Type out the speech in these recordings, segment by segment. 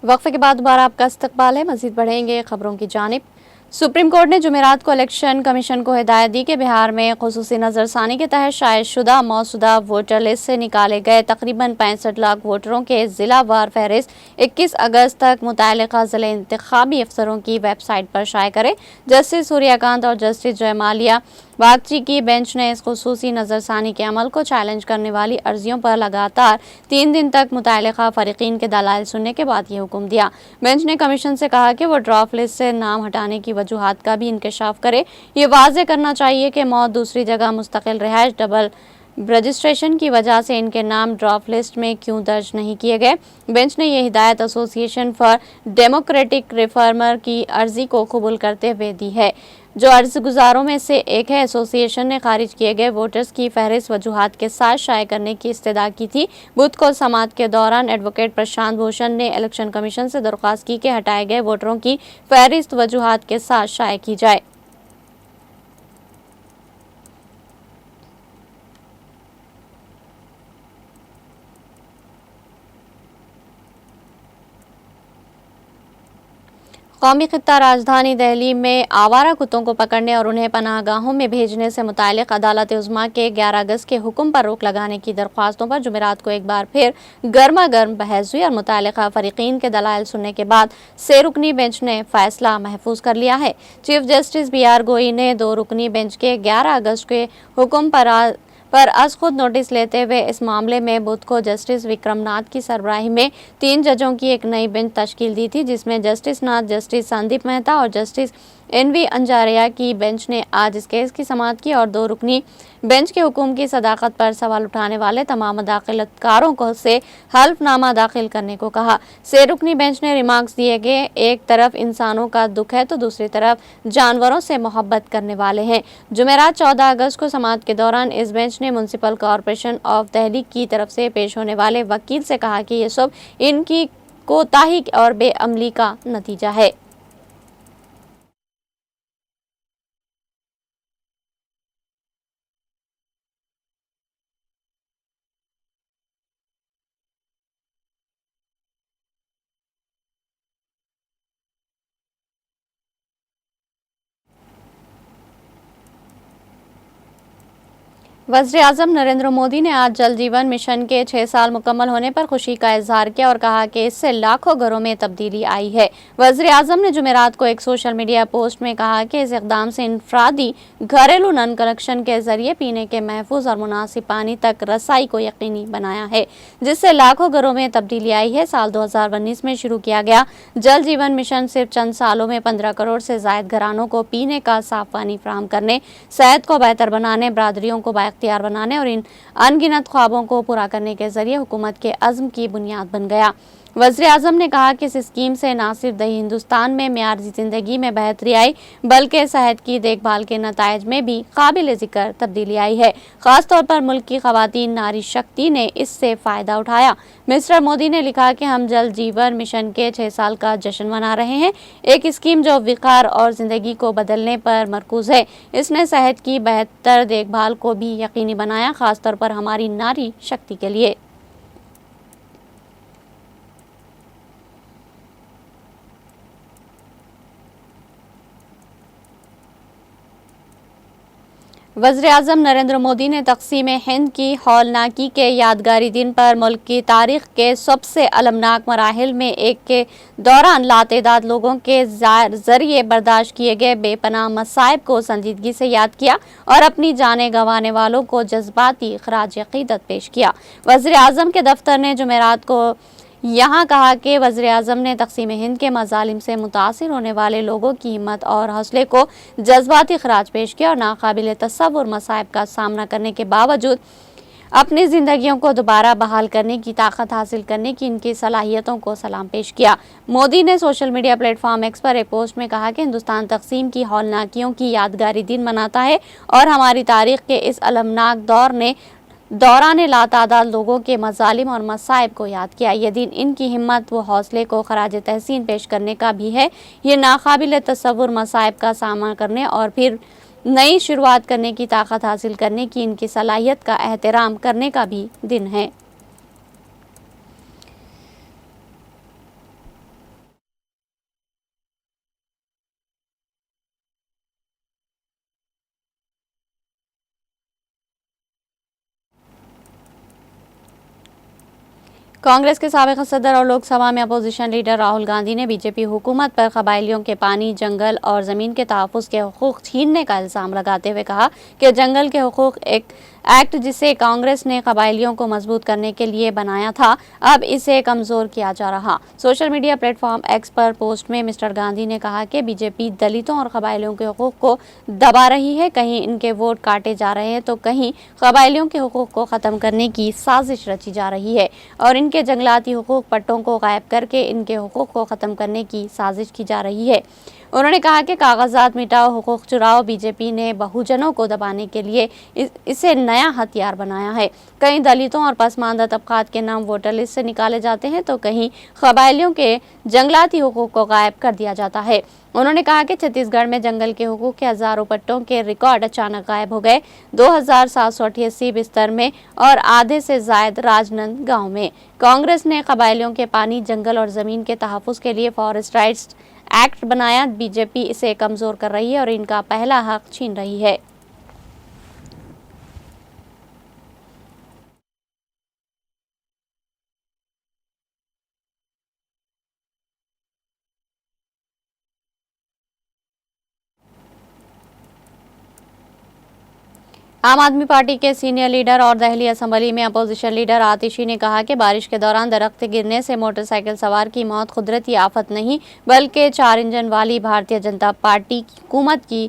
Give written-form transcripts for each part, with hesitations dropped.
वक्फे के बाद दोबारा आपका इस्तकबाल है। मजीद बढ़ेंगे खबरों की जानिब। सुप्रीम कोर्ट ने जुमेरात को इलेक्शन कमीशन को हिदायत दी कि बिहार में खुसूसी नजरसानी के तहत शाये शुदा मौजूदा वोटर लिस्ट से निकाले गए तकरीबन 65 लाख वोटरों के जिला वार फहरिस्त 21 अगस्त तक मुतल्लिका जिला इंतखाबी अफसरों की वेबसाइट पर शाये करे। जस्टिस सूर्यकांत और जस्टिस जयमाल्या बागची की बेंच ने इस खुसूसी नजरसानी के अमल को चैलेंज करने वाली अर्जियों पर लगातार 3 दिन तक मुतल्लिका फरीकीन के दलाइल सुनने के बाद ये हुक्म दिया। बेंच ने कमीशन से कहा कि वो ड्राफ्ट लिस्ट से नाम हटाने की वजूहात का भी इंकशाफ करे। ये वाज़ेह करना चाहिए कि मौत, दूसरी जगह मुस्तकिल रिहाइश, डबल रजिस्ट्रेशन की वजह से इनके नाम ड्राफ्ट लिस्ट में क्यों दर्ज नहीं किए गए। बेंच ने यह हिदायत एसोसिएशन फॉर डेमोक्रेटिक रिफॉर्मर की अर्जी को कबूल करते हुए दी है, जो अर्ज गुजारों में से एक है। एसोसिएशन ने खारिज किए गए वोटर्स की फहरिस्त वजूहात के साथ शाये करने की इस्तदा की थी। बुध को समाअत के दौरान एडवोकेट प्रशांत भूषण ने इलेक्शन कमीशन से दरख्वास्त की कि हटाए गए वोटरों की फहरिस्त वजूहात के साथ शाये की जाए। कौमी खित्ता राजधानी दिल्ली में आवारा कुत्तों को पकड़ने और उन्हें पनाहगाहों में भेजने से मुतालिक अदालत उज़्मा के 11 अगस्त के हुक्म पर रोक लगाने की दरख्वास्तों पर जुमेरात को एक बार फिर गर्मा गर्म बहस हुई और मुतालिका फरीकीन के दलाइल सुनने के बाद 6 रुकनी बेंच ने फैसला महफूज कर लिया है। चीफ जस्टिस BR गोई ने 2 रुकनी बेंच के 11 अगस्त के हुक्म पर आज खुद नोटिस लेते हुए इस मामले में बुध को जस्टिस विक्रमनाथ की सरबराही में 3 जजों की एक नई बेंच तश्कील दी थी, जिसमें जस्टिस नाथ, जस्टिस संदीप मेहता और जस्टिस NV अंजारिया की बेंच ने आज इस केस की समाअत की और 2 रुकनी बेंच के हुक्म की सदाकत पर सवाल उठाने वाले तमाम मुदाखिलतकारों को से हल्फनामा दाखिल करने को कहा। 6 रुकनी बेंच ने रिमार्क्स दिए कि एक तरफ इंसानों का दुख है तो दूसरी तरफ जानवरों से मोहब्बत करने वाले हैं। जुमेरात 14 अगस्त को समाअत के दौरान इस बेंच ने म्युनिसिपल कॉरपोरेशन ऑफ दिल्ली की तरफ से पेश होने वाले वकील से कहा कि ये सब इनकी कोताही और बेअमली का नतीजा है। वज़ीर-ए-आज़म नरेंद्र मोदी ने आज जल जीवन मिशन के 6 साल मुकम्मल होने पर खुशी का इजहार किया और कहा कि इससे लाखों घरों में तब्दीली आई है। वज़ीर-ए-आज़म ने जुमेरात को एक सोशल मीडिया पोस्ट में कहा कि इस इक़दाम से इनफरादी घरेलू नल कनेक्शन के जरिए पीने के महफूज और मुनासिब पानी तक रसाई को यकीनी बनाया है, जिससे लाखों घरों में तब्दीली आई है। साल 2019 में शुरू किया गया जल जीवन मिशन सिर्फ चंद सालों में 15 करोड़ से ज़ायद घरानों को पीने का साफ पानी फराहम करने, सेहत को बेहतर बनाने, बरादरियों को बाइख्तियार बनाने और इन अनगिनत ख्वाबों को पूरा करने के जरिए हुकूमत के अज़्म की बुनियाद बन गया। वज़ीर-ए-आज़म ने कहा कि इस स्कीम से न सिर्फ हिंदुस्तान में मेयारी ज़िंदगी में बेहतरी आई, बल्कि सेहत की देखभाल के नताइज में भी काबिल ज़िक्र तब्दीली आई है। ख़ासतौर पर मुल्क की ख़वातीन नारी शक्ति ने इससे फ़ायदा उठाया। मिस्टर मोदी ने लिखा कि हम जल जीवन मिशन के 6 साल का जश्न मना रहे हैं, एक स्कीम जो विकार और ज़िंदगी को बदलने पर मरकूज़ है। इसने सेहत की बेहतर देखभाल को भी यकीनी बनाया, ख़ासतौर पर हमारी नारी शक्ति के लिए। वज़ीर-ए-आज़म नरेंद्र मोदी ने तक़सीम हिंद की हौलनाकी के यादगारी दिन पर मुल्क की तारीख के सबसे अलमनाक मराहिल में एक के दौरान लातेदाद लोगों के ज़रिए बर्दाश्त किए गए बेपनाह मसाइब को संजीदगी से याद किया और अपनी जानें गंवाने वालों को जज्बाती ख़राज अक़ीदत पेश किया। वज़ीर-ए-आज़म के दफ्तर ने जुमेरात को यहाँ कहा कि वज़ीर-ए-आज़म ने तक़सीम हिंद के मज़ालिम से मुतासिर होने वाले लोगों की हिम्मत और हौसले को जज्बाती ख़राज पेश किया और नाकाबिल तसव्वुर मसाइब का सामना करने के बावजूद अपनी ज़िंदगियों को दोबारा बहाल करने की ताकत हासिल करने की इनकी सलाहियतों को सलाम पेश किया। मोदी ने सोशल मीडिया प्लेटफॉर्म X पर एक पोस्ट में कहा कि हिंदुस्तान तक़सीम की हौलनाकियों की यादगारी दिन मनाता है और हमारी तारीख के इस अलमनाक दौर ने दौरान लातादाद लोगों के मज़ालिम और मसाइब को याद किया। यह दिन इनकी हिम्मत व हौसले को ख़राज तहसीन पेश करने का भी है। ये नाकाबिल तसव्वुर मसाइब का सामना करने और फिर नई शुरुआत करने की ताकत हासिल करने की इनकी सलाहियत का एहतराम करने का भी दिन है। कांग्रेस के साबिक सदर और लोकसभा में अपोजिशन लीडर राहुल गांधी ने बीजेपी हुकूमत पर कबायलियों के पानी, जंगल और जमीन के तहफ्फुज़ के हुकूक छीनने का इल्जाम लगाते हुए कहा कि जंगल के हुकूक एक एक्ट जिसे कांग्रेस ने कबायलियों को मजबूत करने के लिए बनाया था, अब इसे कमजोर किया जा रहा। सोशल मीडिया प्लेटफॉर्म एक्स पर पोस्ट में मिस्टर गांधी ने कहा कि बीजेपी दलितों और कबायलियों के हुकूक को दबा रही है, कहीं इनके वोट काटे जा रहे हैं तो कहीं कबायलियों के हुकूक को खत्म करने की साजिश रची जा रही है और इनके जंगलाती हुकूक पट्टों को गायब करके इनके हुकूक को खत्म करने की साजिश की जा रही है। उन्होंने कहा कि कागजात मिटाओ, हुकूक चुराओ, बीजेपी ने बहुजनों को दबाने के लिए इसे नया हथियार बनाया है। कहीं दलितों और पसमानदा तबकात के नाम वोटर लिस्ट से निकाले जाते हैं तो कहीं कबायलियों के जंगलाती हुकूक को गायब कर दिया जाता है। उन्होंने कहा कि छत्तीसगढ़ में जंगल के हुकूक के हजारों पट्टों के रिकॉर्ड अचानक गायब हो गए, 2788 बिस्तर में और आधे से जायद राजनंद गांव में। कांग्रेस ने कबायलियों के पानी, जंगल और जमीन के तहफ्फुज़ के लिए फॉरेस्ट राइट्स एक्ट बनाया। बीजेपी इसे कमजोर कर रही है और इनका पहला हक छीन रही है। आम आदमी पार्टी के सीनियर लीडर और दहली असेंबली में अपोजिशन लीडर आतिशी ने कहा कि बारिश के दौरान दरख्त गिरने से मोटरसाइकिल सवार की मौत कुदरती आफत नहीं बल्कि 4 इंजन वाली भारतीय जनता पार्टी की हुकूमत की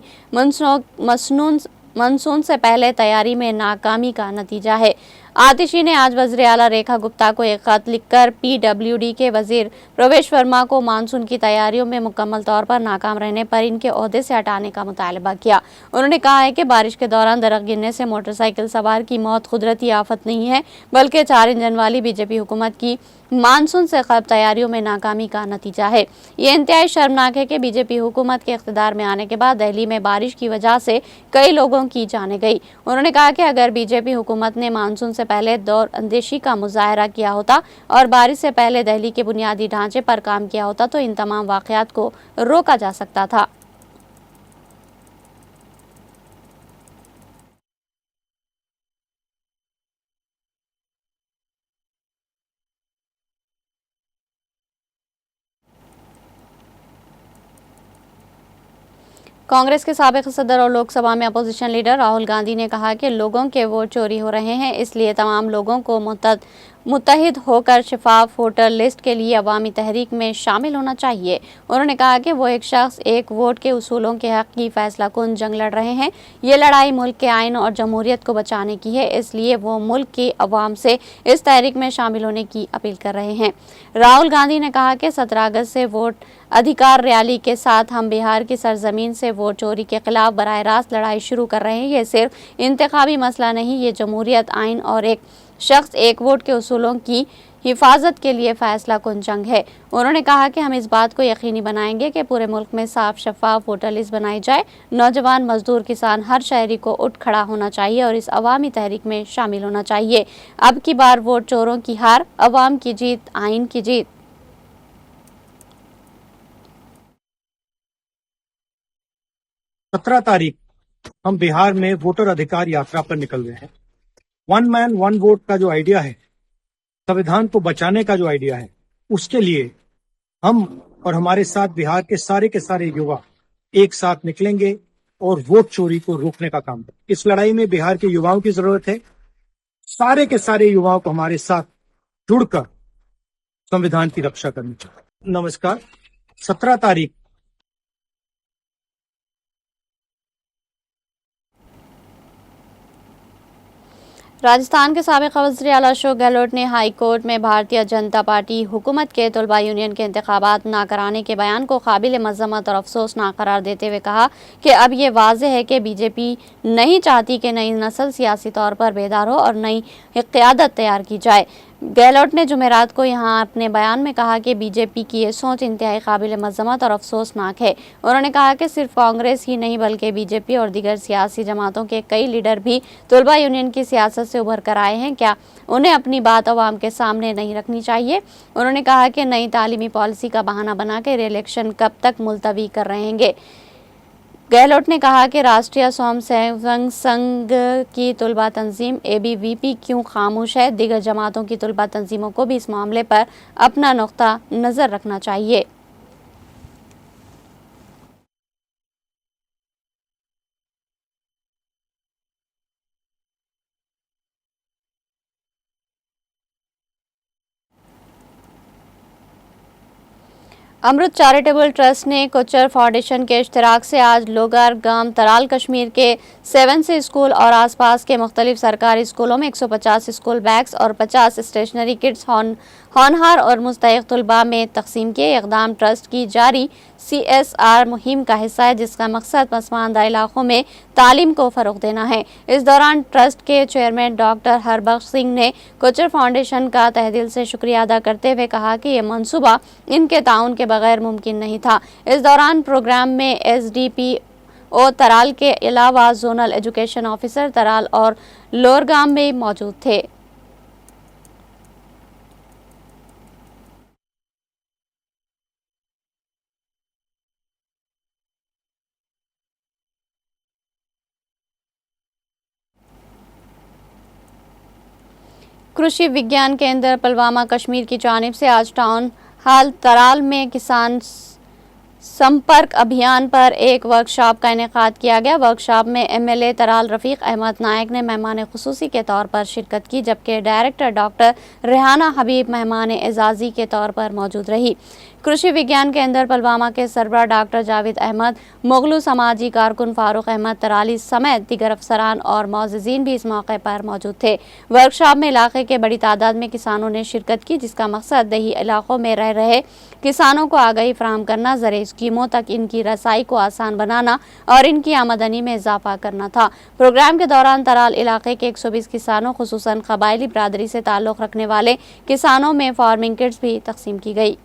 मानसून से पहले तैयारी में नाकामी का नतीजा है। आतिशी ने आज वज़ीर आला रेखा गुप्ता को एक खत लिखकर पीडब्ल्यूडी के वजीर प्रवेश वर्मा को मानसून की तैयारियों में मुकम्मल तौर पर नाकाम रहने पर इनके ओहदे से हटाने का मुतालबा किया। उन्होंने कहा है कि बारिश के दौरान दरख्त गिरने से मोटरसाइकिल सवार की मौत कुदरती आफत नहीं है बल्कि 4 इंजन वाली बीजेपी हुकूमत की मानसून से कबल तैयारियों में नाकामी का नतीजा है। ये इंतहाई शर्मनाक है कि बीजेपी हुकूमत के इख्तिदार में आने के बाद दिल्ली में बारिश की वजह से कई लोगों की जानें गई। उन्होंने कहा कि अगर बीजेपी हुकूमत ने मानसून से पहले दौर अंदेशी का मुजाहरा किया होता और बारिश से पहले दिल्ली के बुनियादी ढांचे पर काम किया होता तो इन तमाम वाकयात को रोका जा सकता था। कांग्रेस के साबिक सदर और लोकसभा में अपोजिशन लीडर राहुल गांधी ने कहा कि लोगों के वोट चोरी हो रहे हैं, इसलिए तमाम लोगों को मुत्तहिद होकर शफाफ वोटर लिस्ट के लिए अवामी तहरीक में शामिल होना चाहिए। उन्होंने कहा कि वो एक शख्स एक वोट के उसूलों के हक की फैसला कुन जंग लड़ रहे हैं। ये लड़ाई मुल्क के आइन और जमहूरियत को बचाने की है, इसलिए वो मुल्क की अवाम से इस तहरीक में शामिल होने की अपील कर रहे हैं। राहुल गांधी ने कहा कि 17 अगस्त से वोट अधिकार रैली के साथ हम बिहार की सरजमीन से वोट चोरी के खिलाफ बराह रास्त लड़ाई शुरू कर रहे हैं। ये सिर्फ इंतखाबी मसला नहीं, ये जमहूरियत, आइन और एक शख्स एक वोट के उसूलों की हिफाजत के लिए फैसला कुन जंग है। उन्होंने कहा कि हम इस बात को यकीनी बनाएंगे कि पूरे मुल्क में साफ शफाफ वोटर लिस्ट बनाई जाए। नौजवान, मजदूर, किसान, हर शहरी को उठ खड़ा होना चाहिए और इस अवामी तहरीक में शामिल होना चाहिए। अब की बार वोट चोरों की हार, अवाम की जीत, आइन की जीत। 17 तारीख हम बिहार में वोटर अधिकार यात्रा पर निकल रहे हैं। 1 मैन 1 वोट का जो आइडिया है, संविधान को बचाने का जो आइडिया है, उसके लिए हम और हमारे साथ बिहार के सारे युवा एक साथ निकलेंगे और वोट चोरी को रोकने का काम करेंगे। इस लड़ाई में बिहार के युवाओं की जरूरत है। सारे के सारे युवाओं को हमारे साथ जुड़कर संविधान की रक्षा करनी चाहिए। नमस्कार। 17 तारीख राजस्थान के साबिक वज़ीर आला अशोक गहलोत ने हाई कोर्ट में भारतीय जनता पार्टी हुकूमत के तलबा यूनियन के इंतखाबात ना कराने के बयान को काबिल मज़म्मत और अफसोसनाक करार देते हुए कहा कि अब ये वाज़ेह है कि बीजेपी नहीं चाहती कि नई नस्ल सियासी तौर पर बेदार हो और नई क़यादत तैयार की जाए। गहलोत ने जुमेरात को यहाँ अपने बयान में कहा कि बीजेपी की ये सोच इंतहाई काबिल मज़म्मत और अफसोसनाक है। उन्होंने कहा कि सिर्फ कांग्रेस ही नहीं बल्कि बीजेपी और दीगर सियासी जमातों के कई लीडर भी तलबा यूनियन की सियासत से उभर कर आए हैं। क्या उन्हें अपनी बात अवाम के सामने नहीं रखनी चाहिए? उन्होंने कहा कि नई तालीमी पॉलिसी का बहाना बनाकर इलेक्शन कब तक मुलतवी कर रहेंगे। गहलोत ने कहा कि राष्ट्रीय स्वयंसेवक संघ की तुलबा तंजीम ABVP क्यों खामोश है। दीगर जमातों की तुलबा तंजीमों को भी इस मामले पर अपना नुक्ता नजर रखना चाहिए। अमृत चैरिटेबल ट्रस्ट ने कोचर फाउंडेशन के इश्तिराक से आज लोगर गांव तराल कश्मीर के 7C स्कूल और आसपास के मुख्तलिफ सरकारी स्कूलों में 150 स्कूल बैग्स और 50 स्टेशनरी किट्स होनहार और मुस्तहिक तलबा में तकसीम किए। इक़दाम ट्रस्ट की जारी CSR मुहिम का हिस्सा है, जिसका मकसद पसमानदा इलाकों में तालीम को फ़रोग़ देना है। इस दौरान ट्रस्ट के चेयरमैन डॉक्टर हरबख्श सिंह ने कोचर फाउंडेशन का तहे दिल से शुक्रिया अदा करते हुए कहा कि यह मंसूबा इनके ताउन के बगैर मुमकिन नहीं था। इस दौरान प्रोग्राम में SDPO तराल के अलावा जोनल एजुकेशन ऑफिसर तराल और लोरगाम में मौजूद थे। कृषि विज्ञान केंद्र पुलवामा कश्मीर की जानिब से आज टाउन हाल तराल में किसान संपर्क अभियान पर एक वर्कशॉप का इनेकाद किया गया। वर्कशॉप में MLA तराल रफीक अहमद नायक ने मेहमान खुसूसी के तौर पर शिरकत की, जबकि डायरेक्टर डॉक्टर रेहाना हबीब मेहमान एजाजी के तौर पर मौजूद रही। कृषि विज्ञान केंद्र पुलवामा के सरबराह डॉक्टर जावेद अहमद, मुगलू समाजी कारकुन फारूक अहमद तराली समेत दीगर अफसरान और मौजूदीन भी इस मौके पर मौजूद थे। वर्कशॉप में इलाके के बड़ी तादाद में किसानों ने शिरकत की, जिसका मकसद दही इलाकों में रह रहे किसानों को आगाही फराहम करना, ज़रिए स्कीमों तक इनकी रसाई को आसान बनाना और इनकी आमदनी में इजाफा करना था। प्रोग्राम के दौरान तराल इलाके के 120 किसानों, खुसूसन कबायली बरादरी से ताल्लुक़ रखने वाले किसानों में फार्मिंग किट्स भी तकसीम की गई।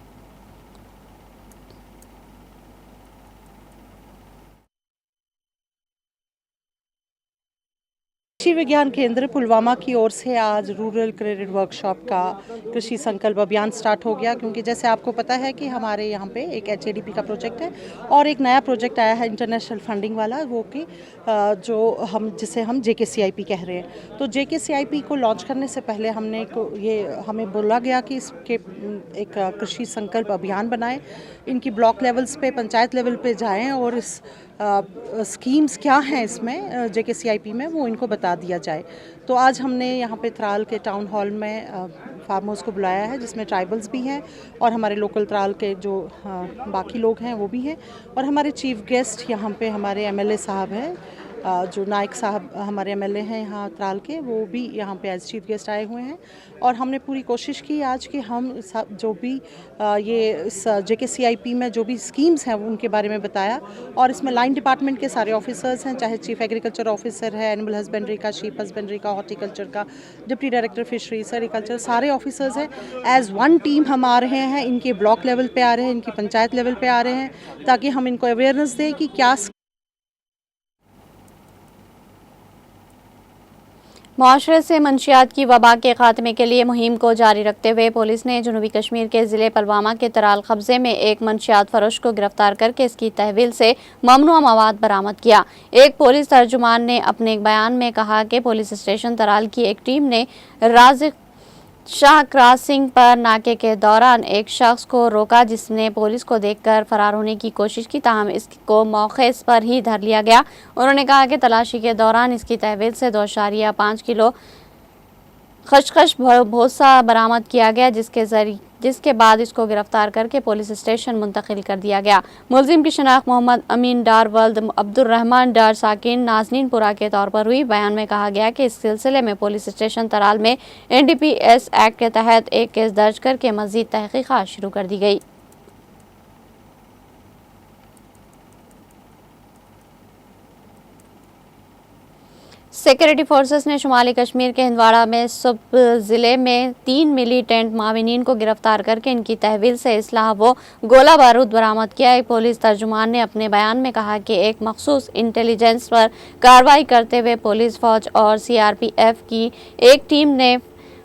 कृषि विज्ञान केंद्र पुलवामा की ओर से आज रूरल क्रेडिट वर्कशॉप का कृषि संकल्प अभियान स्टार्ट हो गया, क्योंकि जैसे आपको पता है कि हमारे यहाँ पे एक HADP का प्रोजेक्ट है और एक नया प्रोजेक्ट आया है इंटरनेशनल फंडिंग वाला, वो कि जिसे हम JKCIP कह रहे हैं। तो JKCIP को लॉन्च करने से पहले हमें बोला गया कि इसके एक कृषि संकल्प अभियान बनाएं, इनकी ब्लॉक लेवल्स पे, पंचायत लेवल पे जाएं और इस स्कीम्स क्या हैं इसमें JKCIP में वो इनको बता दिया जाए। तो आज हमने यहाँ पे तराल के टाउन हॉल में फार्मर्स को बुलाया है, जिसमें ट्राइबल्स भी हैं और हमारे लोकल तराल के जो बाकी लोग हैं वो भी हैं, और हमारे चीफ गेस्ट यहाँ पे हमारे MLA साहब हैं, जो नायक साहब हमारे MLA हैं यहाँ तराल के, वो भी यहाँ पे एज चीफ गेस्ट आए हुए हैं। और हमने पूरी कोशिश की आज कि हम जो भी इस JKCIP में जो भी स्कीम्स हैं उनके बारे में बताया, और इसमें लाइन डिपार्टमेंट के सारे ऑफिसर्स हैं, चाहे चीफ एग्रीकल्चर ऑफिसर है, एनिमल हस्बेंड्री का, शीप हस्बेंड्री का, हॉर्टिकल्चर का, डिप्टी डायरेक्टर फिशरी, सेरिकल्चर, सारे ऑफिसर्स हैं। एज वन टीम हम आ रहे हैं, इनके ब्लॉक लेवल पे आ रहे हैं, इनकी पंचायत लेवल पे आ रहे हैं, ताकि हम इनको अवेयरनेस दें कि क्या मुआशरे से मंशियात की वबा के खात्मे के लिए मुहिम को जारी रखते हुए पुलिस ने जनूबी कश्मीर के ज़िले पुलवामा के तराल कब्जे में एक मंशियात फरोश को गिरफ्तार करके इसकी तहवील से ममनुआ मवाद बरामद किया। एक पुलिस तर्जुमान ने अपने एक बयान में कहा कि पुलिस स्टेशन तराल की एक टीम ने राज़िक शाह क्रॉसिंग पर नाके के दौरान एक शख्स को रोका, जिसने पुलिस को देखकर फरार होने की कोशिश की, ताहम इसको मौके पर ही धर लिया गया। उन्होंने कहा कि तलाशी के दौरान इसकी तहवील से 2.5 किलो खशखश भूसा बरामद किया गया, जिसके बाद इसको गिरफ्तार करके पुलिस स्टेशन मुंतकिल कर दिया गया। मुलजिम की शनाख्त मोहम्मद अमीन डार वल्द अब्दुर्रहमान डार साकिन नाजनीनपुरा के तौर पर हुई। बयान में कहा गया कि इस सिलसिले में पुलिस स्टेशन तराल में NDPS एक्ट के तहत एक केस दर्ज करके मजीद तहकीकात शुरू कर दी गई। सिक्योरिटी फोर्सेस ने शुमाली कश्मीर के हिंदवाड़ा में सुबह ज़िले में 3 मिलिटेंट माविनीन को गिरफ्तार करके इनकी तहवील से इसलाह व गोला बारूद बरामद किया। एक पुलिस तर्जुमान ने अपने बयान में कहा कि एक मखसूस इंटेलिजेंस पर कार्रवाई करते हुए पुलिस, फौज और CRPF की एक टीम ने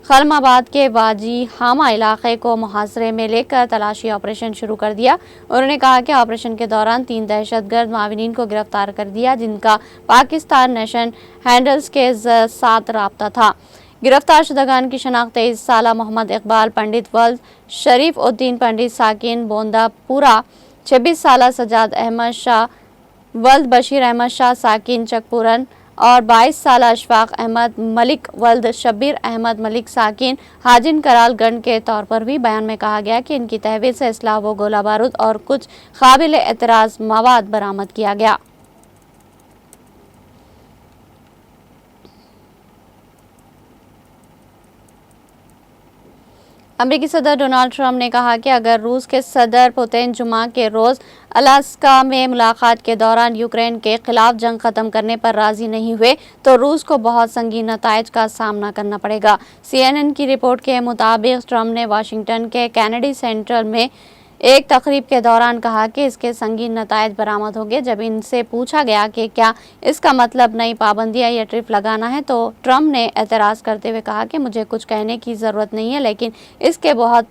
खलमाबाद के वाजी हामा इलाके को मुहासरे में लेकर तलाशी ऑपरेशन शुरू कर दिया। उन्होंने कहा कि ऑपरेशन के दौरान 3 दहशतगर्द माविनीन को गिरफ्तार कर दिया, जिनका पाकिस्तान नेशन हैंडल्स के साथ राब्ता था। गिरफ्तार शुदगान की शनाख्त 23 साला मोहम्मद इकबाल पंडित वल्द, शरीफ उद्दीन पंडित साकिन बोंदापुरा, 26 साला सजाद अहमद शाह वल्द, बशीर अहमद शाह साकिन चकपुरन और 22 साला अशफाक अहमद मलिक वल्द शब्बीर अहमद मलिक साकिन हाजिन करालगंज के तौर पर भी बयान में कहा गया कि इनकी तहवील से असलाह व गोला बारूद और कुछ काबिल एतराज मवाद बरामद किया गया। अमेरिकी सदर डोनाल्ड ट्रंप ने कहा कि अगर रूस के सदर पुतिन जुमा के रोज अलास्का में मुलाकात के दौरान यूक्रेन के खिलाफ जंग खत्म करने पर राजी नहीं हुए तो रूस को बहुत संगीन नताइज का सामना करना पड़ेगा। CNN की रिपोर्ट के मुताबिक ट्रंप ने वाशिंगटन के कैनेडी सेंटर में एक तकरीब के दौरान कहा कि इसके संगीन नताइज बरामद होंगे। जब इनसे पूछा गया कि क्या इसका मतलब नई पाबंदियां या ट्रिप लगाना है, तो ट्रंप ने एतराज़ करते हुए कहा कि मुझे कुछ कहने की ज़रूरत नहीं है, लेकिन इसके बहुत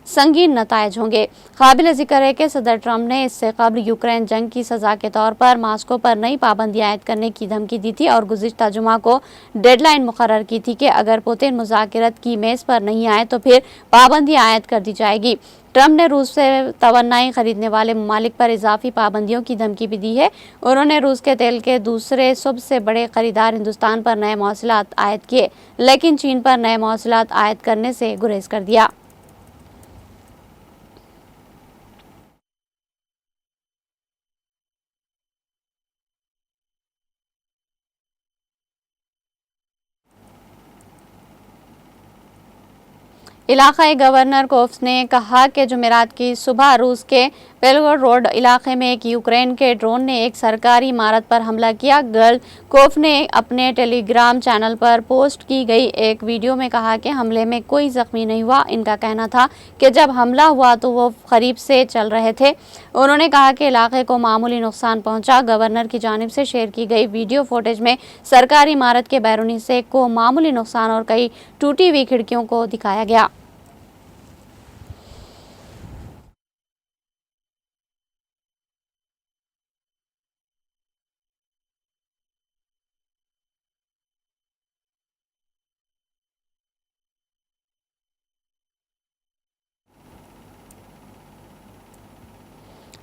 संगीन नताइज होंगे। काबिल जिक्र है कि सदर ट्रंप ने इससे कबल यूक्रेन जंग की सज़ा के तौर पर मास्को पर नई पाबंदियां आयद करने की धमकी दी थी और गुज़िश्ता जुमा को डेडलाइन मुकर्रर की थी कि अगर पुतिन मुज़ाकरात की मेज़ पर नहीं आए तो फिर पाबंदियां आयद कर दी जाएगी। ट्रंप ने रूस से तवन्नाई खरीदने वाले ममालिक पर इजाफी पाबंदियों की धमकी भी दी है। उन्होंने रूस के तेल के दूसरे सबसे बड़े खरीदार हिंदुस्तान पर नए मौसूलात आयद किए, लेकिन चीन पर नए मौसूलात आयद करने से गुरेज कर दिया। इलाकाई गवर्नर कोफ्स ने कहा कि जुमेरात की सुबह रूस के बेलगोरोड रोड इलाके में एक यूक्रेन के ड्रोन ने एक सरकारी इमारत पर हमला किया। गर्ल कोफ ने अपने टेलीग्राम चैनल पर पोस्ट की गई एक वीडियो में कहा कि हमले में कोई जख्मी नहीं हुआ। इनका कहना था कि जब हमला हुआ तो वो करीब से चल रहे थे। उन्होंने कहा कि इलाके को मामूली नुकसान पहुंचा। गवर्नर की जानिब से शेयर की गई वीडियो फुटेज में सरकारी इमारत के बैरूनी हिस्से को मामूली नुकसान और कई टूटी हुई खिड़कियों को दिखाया गया।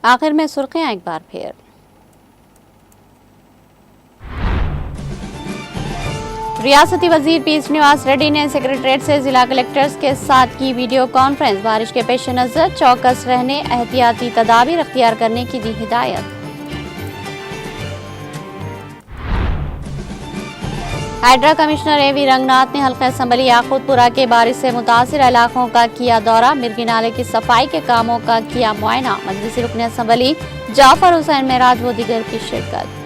आखिर में सुर्खियां एक बार फिर। रियासती वजीर पी श्रीनिवास रेड्डी ने सेक्रेटरीट से जिला कलेक्टर्स के साथ की वीडियो कॉन्फ्रेंस। बारिश के पेश नजर चौकस रहने, एहतियाती तदाबीर अख्तियार करने की दी हिदायत। Hydra commissioner A.V. रंगनाथ ने हल्का असम्बली याकूतपुरा के बारिश से मुतासिर इलाकों का किया दौरा। मिर्गी नाले की सफाई के कामों का किया मुआयना। मजलिसी रुकन असम्बली जाफर हुसैन मेराज व दीगर की शिरकत।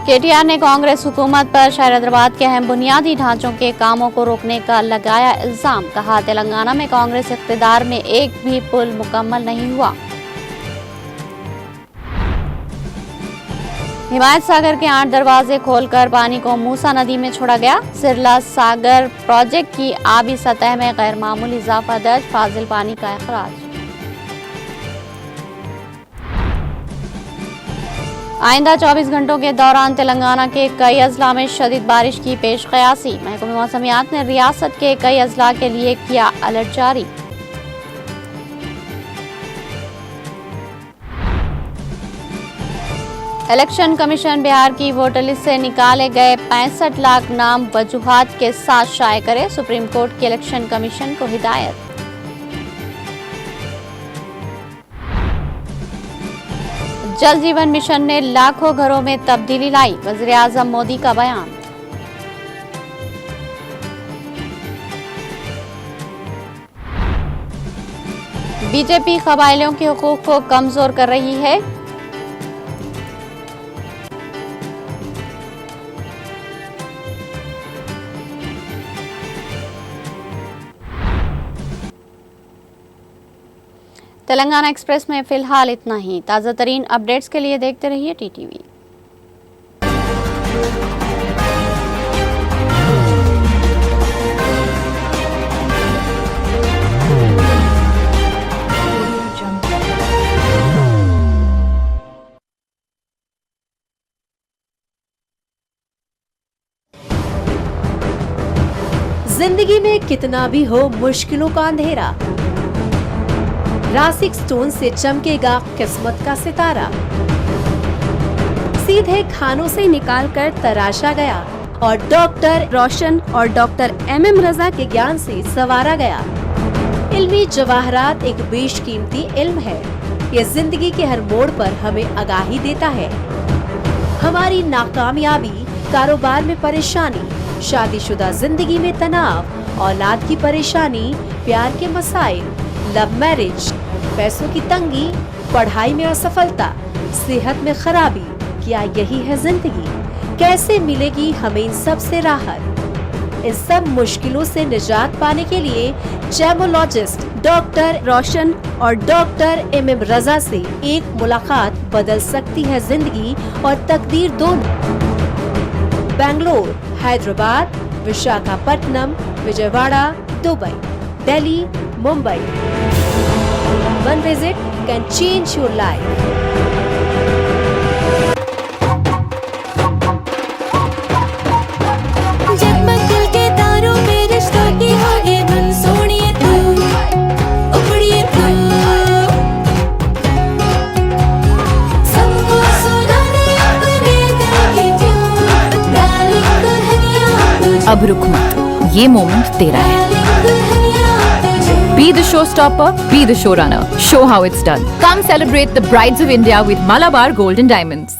KTR ने कांग्रेस हुकूमत पर शहर-ए-हैदराबाद के अहम बुनियादी ढांचों के कामों को रोकने का लगाया इल्जाम। कहा तेलंगाना में कांग्रेस इख्तिदार में एक भी पुल मुकम्मल नहीं हुआ। हिमायत सागर के 8 दरवाजे खोलकर पानी को मूसा नदी में छोड़ा गया। सिरला सागर प्रोजेक्ट की आबी सतह में गैर मामूली इजाफा दर्ज। फाजिल पानी का अखराज। आइंदा 24 घंटों के दौरान तेलंगाना के कई अजला में शदीद बारिश की पेश कयासी। महकमे मौसमियात ने रियासत के कई अजला के लिए किया अलर्ट जारी। इलेक्शन कमीशन बिहार की वोटर लिस्ट से निकाले गए 65 लाख नाम वजूहात के साथ शाये करे। सुप्रीम कोर्ट की इलेक्शन कमीशन को हिदायत। जल जीवन मिशन ने लाखों घरों में तब्दीली लाई। वज़ीर आज़म मोदी का बयान। बीजेपी कबायलियों के हुकूक को कमजोर कर रही है। तेलंगाना एक्सप्रेस में फिलहाल इतना ही। ताज़ा तरीन अपडेट्स के लिए देखते रहिए TTV। जिंदगी में कितना भी हो मुश्किलों का अंधेरा, रासिक स्टोन से चमकेगा किस्मत का सितारा। सीधे खानों से निकालकर तराशा गया और डॉक्टर रोशन और डॉक्टर MM रजा के ज्ञान से संवारा गया। इल्मी जवाहरात एक बेशकीमती इल्म है। ये जिंदगी के हर मोड़ पर हमें आगाही देता है। हमारी नाकामयाबी, कारोबार में परेशानी, शादीशुदा जिंदगी में तनाव, औलाद की परेशानी, प्यार के मसाइल, लव मैरिज, पैसों की तंगी, पढ़ाई में असफलता, सेहत में खराबी, क्या यही है जिंदगी? कैसे मिलेगी हमें इन सब से राहत? इस सब मुश्किलों से निजात पाने के लिए जेमोलॉजिस्ट डॉक्टर रोशन और डॉक्टर MM रजा से एक मुलाकात बदल सकती है जिंदगी और तकदीर दोनों। Bangalore, Hyderabad, Visakhapatnam, Vijayawada, Dubai, Delhi, Mumbai. One visit can change your life. जगमग दिल के तारों में रिश्तों की होगी धुन, सोनिए तू, उखड़िए तू, सबको सुनाने अपने दिल की ट्यून, डार्लिंग दुल्हनिया तुझे, अब रुक मत, ये मोमेंट तेरा है। डार्लिंग दुल्हनिया तुझे। Be the showstopper, be the showrunner. Show how it's done. Come celebrate the brides of India with Malabar Gold and Diamonds.